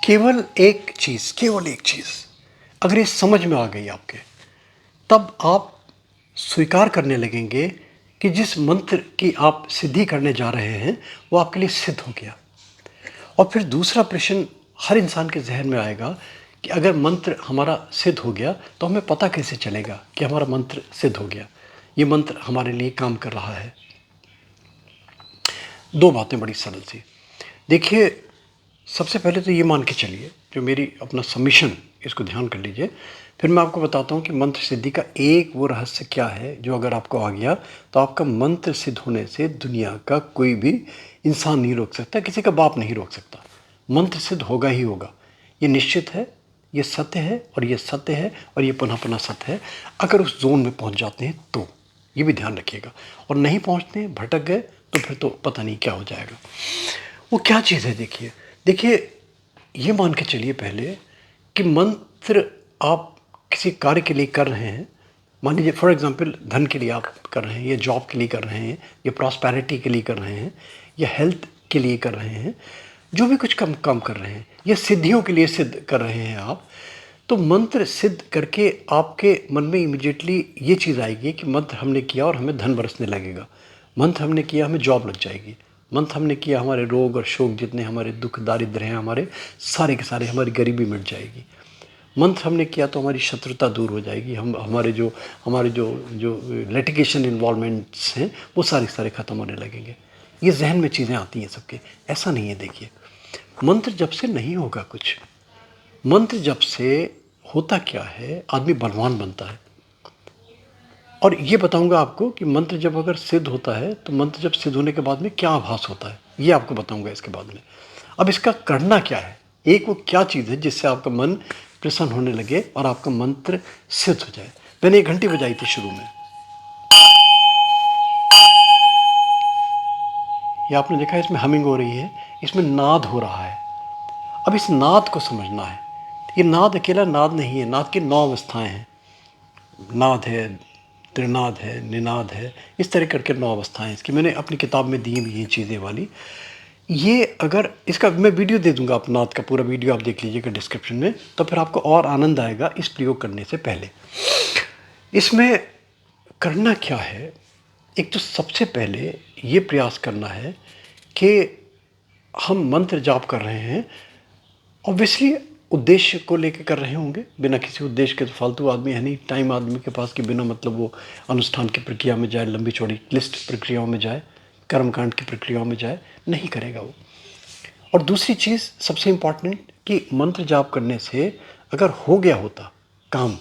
केवल एक चीज़ अगर ये समझ में आ गई आपके, तब आप स्वीकार करने लगेंगे कि जिस मंत्र की आप सिद्धि करने जा रहे हैं वो आपके लिए सिद्ध हो गया। और फिर दूसरा प्रश्न हर इंसान के जहन में आएगा कि अगर मंत्र हमारा सिद्ध हो गया तो हमें पता कैसे चलेगा कि हमारा मंत्र सिद्ध हो गया, ये मंत्र हमारे लिए काम कर रहा है। दो बातें बड़ी सरल सी। देखिए, सबसे पहले तो ये मान के चलिए, जो मेरी अपना सबमिशन, इसको ध्यान कर लीजिए, फिर मैं आपको बताता हूँ कि मंत्र सिद्धि का एक वो रहस्य क्या है जो अगर आपको आ गया तो आपका मंत्र सिद्ध होने से दुनिया का कोई भी इंसान नहीं रोक सकता, किसी का बाप नहीं रोक सकता। मंत्र सिद्ध होगा ही होगा, ये निश्चित है, ये सत्य है, और ये सत्य है, और ये पुनः पुनः सत्य है। अगर उस जोन में पहुँच जाते हैं तो ये भी ध्यान रखिएगा, और नहीं पहुँचते हैं, भटक गए, तो फिर तो पता नहीं क्या हो जाएगा। वो क्या चीज़ है, देखिए, ये मान के चलिए पहले कि मंत्र आप किसी कार्य के लिए कर रहे हैं। मान लीजिए फॉर एग्जांपल धन के लिए आप कर रहे हैं, या जॉब के लिए कर रहे हैं, या प्रॉस्पेरिटी के लिए कर रहे हैं, या हेल्थ के लिए कर रहे हैं, जो भी कुछ काम कर रहे हैं, या सिद्धियों के लिए सिद्ध कर रहे हैं आप, तो मंत्र सिद्ध करके आपके मन में इमिडिएटली ये चीज़ आएगी कि मंत्र हमने किया और हमें धन बरसने लगेगा, मंत्र हमने किया हमें जॉब लग जाएगी, मंत्र हमने किया हमारे रोग और शोक, जितने हमारे दुख दारिद्र हैं हमारे, सारे के सारे, हमारी गरीबी मिट जाएगी, मंत्र हमने किया तो हमारी शत्रुता दूर हो जाएगी, हमारे जो जो लिटिगेशन इन्वॉल्वमेंट्स हैं वो सारे ख़त्म होने लगेंगे। ये जहन में चीज़ें आती हैं सबके, ऐसा नहीं है। देखिए, मंत्र जब से नहीं होगा कुछ, मंत्र जब से होता क्या है, आदमी बलवान बनता है। और ये बताऊंगा आपको कि मंत्र जब अगर सिद्ध होता है तो मंत्र जब सिद्ध होने के बाद में क्या आभास होता है, ये आपको बताऊंगा इसके बाद में। अब इसका करना क्या है, एक वो क्या चीज़ है जिससे आपका मन प्रसन्न होने लगे और आपका मंत्र सिद्ध हो जाए। मैंने एक घंटी बजाई थी शुरू में, ये आपने देखा, इसमें हमिंग हो रही है, इसमें नाद हो रहा है। अब इस नाद को समझना है। ये नाद अकेला नाद नहीं है, नाद की 9 अवस्थाएं हैं। नाद है, त्रिनाद है, निनाद है, इस तरह करके 9 अवस्थाएं इसकी मैंने अपनी किताब में दी हुई हैं चीज़ें वाली। ये अगर इसका मैं वीडियो दे दूंगा, आप नाद का पूरा वीडियो आप देख लीजिएगा डिस्क्रिप्शन में, तो फिर आपको और आनंद आएगा इस प्रयोग करने से पहले। इसमें करना क्या है, एक तो सबसे पहले ये प्रयास करना है कि हम मंत्र जाप कर रहे हैं, ऑब्वियसली उद्देश्य को लेकर कर रहे होंगे, बिना किसी उद्देश्य के तो फालतू आदमी है नहीं, टाइम आदमी के पास कि बिना मतलब वो अनुष्ठान की प्रक्रिया में जाए, लंबी चौड़ी लिस्ट प्रक्रियाओं में जाए, कर्मकांड की प्रक्रियाओं में जाए, नहीं करेगा वो। और दूसरी चीज़ सबसे इम्पॉर्टेंट कि मंत्र जाप करने से अगर हो गया होता काम,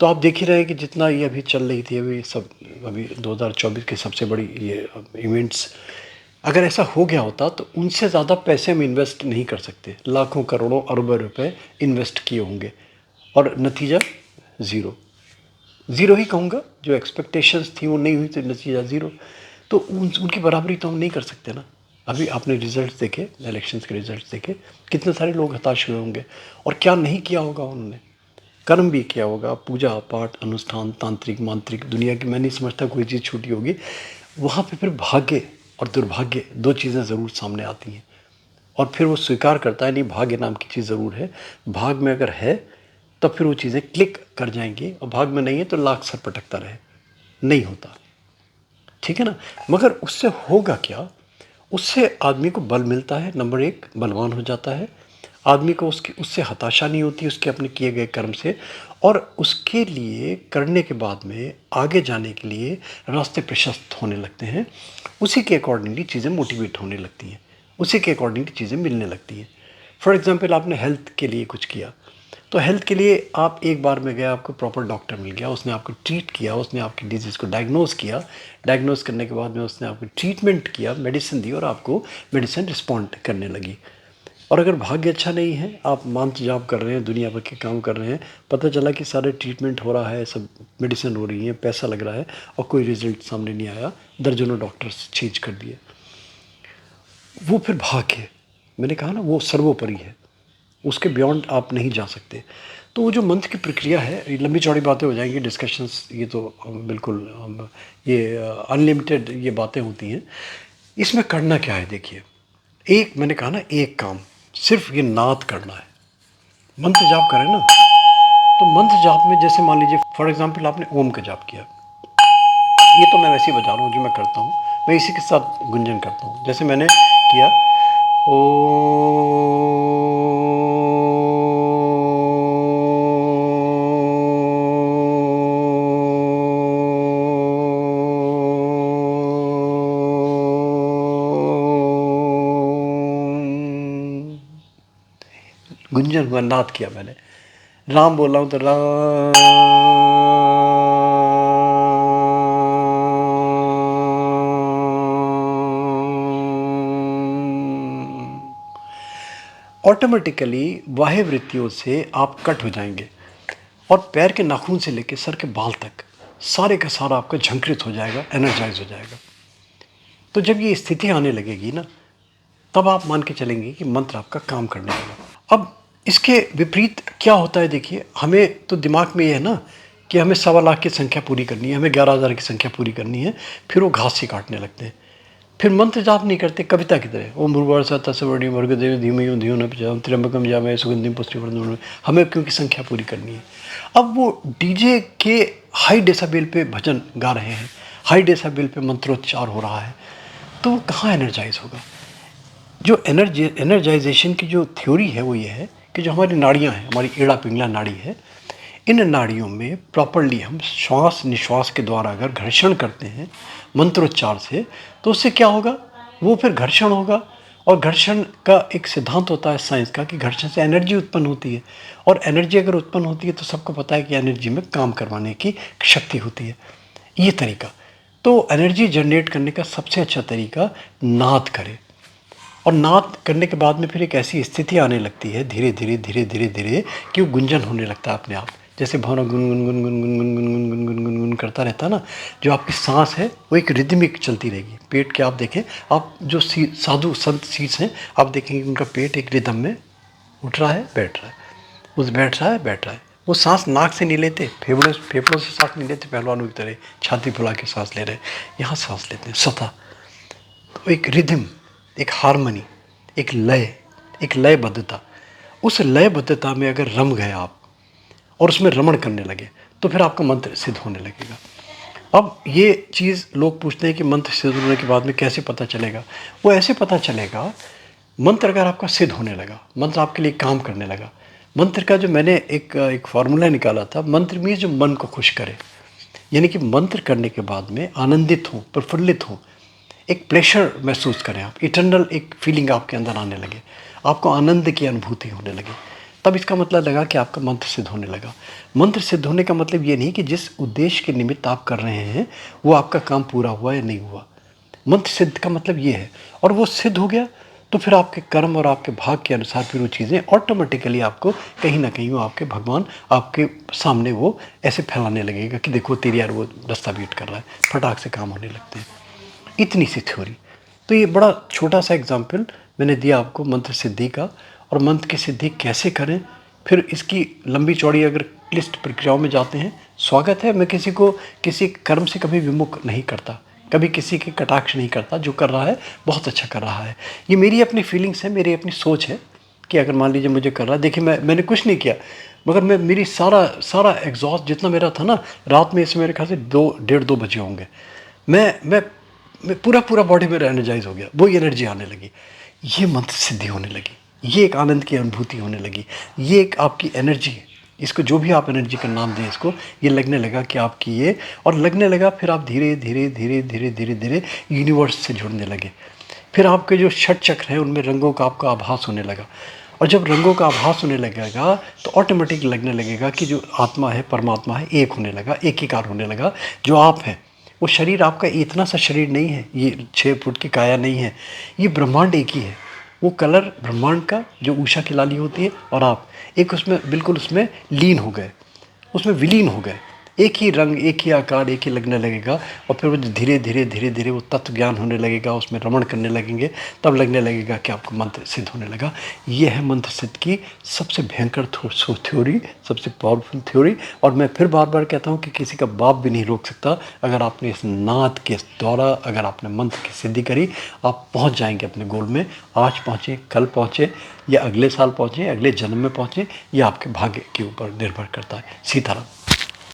तो आप देख ही रहे हैं कि जितना ये अभी चल रही थी, अभी 2024 के सबसे बड़ी ये इवेंट्स, अगर ऐसा हो गया होता तो उनसे ज़्यादा पैसे हम इन्वेस्ट नहीं कर सकते, लाखों करोड़ों अरबों रुपए इन्वेस्ट किए होंगे, और नतीजा ज़ीरो। ज़ीरो ही कहूँगा, जो एक्सपेक्टेशंस थी वो नहीं हुई तो नतीजा ज़ीरो। तो उनकी बराबरी तो हम नहीं कर सकते ना। अभी आपने रिजल्ट्स देखे, इलेक्शंस के रिजल्ट्स देखे, कितने सारे लोग हताश हुए होंगे, और क्या नहीं किया होगा उन्होंने, कर्म भी किया होगा, पूजा पाठ अनुष्ठान तांत्रिक मांत्रिक दुनिया की, मैं नहीं समझता कोई चीज़ छूटी होगी वहाँ पे। फिर भाग्य और दुर्भाग्य दो चीज़ें ज़रूर सामने आती हैं, और फिर वो स्वीकार करता है नहीं, भाग्य नाम की चीज़ ज़रूर है, भाग में अगर है तब फिर वो चीज़ें क्लिक कर जाएंगी, और भाग में नहीं है तो लाख सर पटकता रहे, नहीं होता, ठीक है ना। मगर उससे होगा क्या, उससे आदमी को बल मिलता है, नंबर एक बलवान हो जाता है आदमी को, उससे हताशा नहीं होती उसके अपने किए गए कर्म से, और उसके लिए करने के बाद में आगे जाने के लिए रास्ते प्रशस्त होने लगते हैं, उसी के अकॉर्डिंगली चीज़ें मोटिवेट होने लगती हैं, उसी के अकॉर्डिंगली चीज़ें मिलने लगती हैं। फॉर एग्ज़ाम्पल आपने हेल्थ के लिए कुछ किया, तो हेल्थ के लिए आप एक बार में गए, आपको प्रॉपर डॉक्टर मिल गया, उसने आपको ट्रीट किया, उसने आपकी डिजीज़ को डायग्नोस किया, डायग्नोस करने के बाद में उसने आपको ट्रीटमेंट किया, मेडिसिन दी, और आपको मेडिसिन रिस्पॉन्ड करने लगी। और अगर भाग्य अच्छा नहीं है, आप मंत्र जाप कर रहे हैं, दुनिया भर के काम कर रहे हैं, पता चला कि सारे ट्रीटमेंट हो रहा है, सब मेडिसिन हो रही है, पैसा लग रहा है, और कोई रिजल्ट सामने नहीं आया, दर्जनों डॉक्टर्स चेंज कर दिए, वो फिर भाग्य, मैंने कहा ना वो सर्वोपरि है, उसके बियॉन्ड आप नहीं जा सकते। तो वो जो मंत्र की प्रक्रिया है, ये लंबी चौड़ी बातें हो जाएंगी, डिस्कशंस, ये तो बिल्कुल ये अनलिमिटेड ये बातें होती हैं। इसमें करना क्या है, देखिए, एक मैंने कहा ना, एक काम सिर्फ ये नाद करना है। मंत्र जाप करें ना, तो मंत्र जाप में जैसे मान लीजिए फॉर एग्जांपल आपने ओम का जाप किया, ये तो मैं वैसे ही बजा रहा हूँ जो मैं करता हूँ, मैं इसी के साथ गुंजन करता हूँ। जैसे मैंने किया ओ, गुंजन हुआ, नाद किया मैंने। राम बोल रहा हूँ तो राम, ऑटोमेटिकली बाह्य वृत्तियों से आप कट हो जाएंगे और पैर के नाखून से लेकर सर के बाल तक सारे का सारा आपका झंकृत हो जाएगा, एनर्जाइज हो जाएगा। तो जब ये स्थिति आने लगेगी ना, तब आप मान के चलेंगे कि मंत्र आपका काम करने लगा। अब इसके विपरीत क्या होता है, देखिए हमें तो दिमाग में ये है ना कि हमें 1.25 लाख की संख्या पूरी करनी है, हमें 11,000 की संख्या पूरी करनी है, फिर वो घास से काटने लगते हैं। फिर मंत्र जाप नहीं करते, कविता की तरह ओम भूर्भुवः तत्सवितुर्वरेण्यं भर्गो देवस्य धीमहि धियो न प्रचोदयात् त्र्यंबकं यजामहे सुगंधिं पुष्टिवर्धनम्। हमें क्योंकि संख्या पूरी करनी है। अब वो डीजे के हाई डेसिबल पे भजन गा रहे हैं, हाई डेसिबल पे मंत्रोच्चार हो रहा है, तो वो कहाँ एनर्जाइज होगा। जो एनर्जाइजेशन की जो थ्योरी है वो ये है कि जो हमारी नाड़ियाँ हैं, हमारी एड़ा पिंगला नाड़ी है, इन नाड़ियों में प्रॉपरली हम श्वास निश्वास के द्वारा अगर घर्षण करते हैं मंत्रोच्चार से, तो उससे क्या होगा, वो फिर घर्षण होगा। और घर्षण का एक सिद्धांत होता है साइंस का कि घर्षण से एनर्जी उत्पन्न होती है, और एनर्जी अगर उत्पन्न होती है तो सबको पता है कि एनर्जी में काम करवाने की शक्ति होती है। ये तरीका, तो एनर्जी जनरेट करने का सबसे अच्छा तरीका नाद करें। और नाद करने के बाद में फिर एक ऐसी स्थिति आने लगती है धीरे धीरे धीरे धीरे धीरे कि वो गुंजन होने लगता है अपने आप। जैसे भावना गुन गुन गुन गुन गुन गुन गुन गुन गुन गुन गुन करता रहता है ना, जो आपकी सांस है वो एक रिदमिक चलती रहेगी। पेट के आप देखें, आप जो साधु संत शीर्ष हैं, आप देखेंगे उनका पेट एक रिदम में उठ रहा है, बैठ रहा है, उस बैठ रहा है, बैठ रहा है। वो सांस नाक से नहीं लेते, फेफड़ों से सांस नहीं लेते पहलवानों की तरह छाती फुला के सांस ले रहे हैं, यहाँ सांस लेते हैं स्वतः। तो एक रिदम, एक हारमोनी, एक लयबद्धता, उस लयबद्धता में अगर रम गए आप और उसमें रमण करने लगे तो फिर आपका मंत्र सिद्ध होने लगेगा। अब ये चीज़ लोग पूछते हैं कि मंत्र सिद्ध होने के बाद में कैसे पता चलेगा। वो ऐसे पता चलेगा, मंत्र अगर आपका सिद्ध होने लगा, मंत्र आपके लिए काम करने लगा। मंत्र का जो मैंने एक फार्मूला निकाला था, मंत्र में जो मन को खुश करे, यानी कि मंत्र करने के बाद में आनंदित हों, प्रफुल्लित हों, एक प्लेशर महसूस करें आप, इटर्नल एक फीलिंग आपके अंदर आने लगे, आपको आनंद की अनुभूति होने लगे, तब इसका मतलब लगा कि आपका मंत्र सिद्ध होने लगा। मंत्र सिद्ध होने का मतलब ये नहीं कि जिस उद्देश्य के निमित्त आप कर रहे हैं वो आपका काम पूरा हुआ या नहीं हुआ। मंत्र सिद्ध का मतलब ये है, और वो सिद्ध हो गया तो फिर आपके कर्म और आपके भाग के अनुसार फिर वो चीज़ें ऑटोमेटिकली आपको कहीं ना कहीं वो आपके भगवान आपके सामने वो ऐसे फैलाने लगेगा कि देखो तेरी यार वो रास्ता बीट कर रहा है, फटाक से काम होने लगते हैं। इतनी सी थ्योरी। तो ये बड़ा छोटा सा एग्जाम्पल मैंने दिया आपको मंत्र सिद्धि का, और मंत्र की सिद्धि कैसे करें, फिर इसकी लंबी चौड़ी अगर क्लिष्ट प्रक्रियाओं में जाते हैं, स्वागत है। मैं किसी को किसी कर्म से कभी विमुख नहीं करता, कभी किसी के कटाक्ष नहीं करता। जो कर रहा है बहुत अच्छा कर रहा है, ये मेरी अपनी फीलिंग्स है, मेरी अपनी सोच है कि अगर मान लीजिए मुझे कर रहा है, देखिए मैंने कुछ नहीं किया, मगर मेरी सारा एग्जॉस्ट जितना मेरा था ना, रात में इसमें मेरे ख्याल से 2 बजे होंगे, मैं पूरा बॉडी में एनर्जाइज हो गया, वो एनर्जी आने लगी, ये मंत्र सिद्धि होने लगी, ये एक आनंद की अनुभूति होने लगी, ये एक आपकी एनर्जी है। इसको जो भी आप एनर्जी का नाम दें इसको, ये लगने लगा कि आपकी ये, और लगने लगा फिर आप धीरे धीरे धीरे धीरे धीरे धीरे यूनिवर्स से जुड़ने लगे। फिर आपके जो षट चक्र हैं उनमें रंगों का आपका आभास होने लगा, और जब रंगों का आभास होने लगेगा तो ऑटोमेटिक लगने लगेगा कि जो आत्मा है, परमात्मा है, एक होने लगा, एकीकार होने लगा। जो आप हैं वो शरीर आपका इतना सा शरीर नहीं है, ये 6 फुट की काया नहीं है, ये ब्रह्मांड एक ही है। वो कलर ब्रह्मांड का जो उषा की लाली होती है, और आप एक उसमें बिल्कुल उसमें लीन हो गए, उसमें विलीन हो गए। एक ही रंग, एक ही आकार, एक ही लगने लगेगा। और फिर वो धीरे धीरे धीरे धीरे वो तत्व ज्ञान होने लगेगा, उसमें रमण करने लगेंगे, तब लगने लगेगा कि आपको मंत्र सिद्ध होने लगा। ये है मंत्र सिद्ध की सबसे भयंकर थ्योरी, सबसे पावरफुल थ्योरी। और मैं फिर बार बार कहता हूँ कि किसी का बाप भी नहीं रोक सकता। अगर आपने इस नाद के द्वारा अगर आपने मंत्र की सिद्धि करी, आप पहुँच जाएंगे अपने गोल में। आज पहुँचे, कल पहुँचे, या अगले साल पहुँचे, अगले जन्म में पहुँचे, यह आपके भाग्य के ऊपर निर्भर करता है। सीताराम।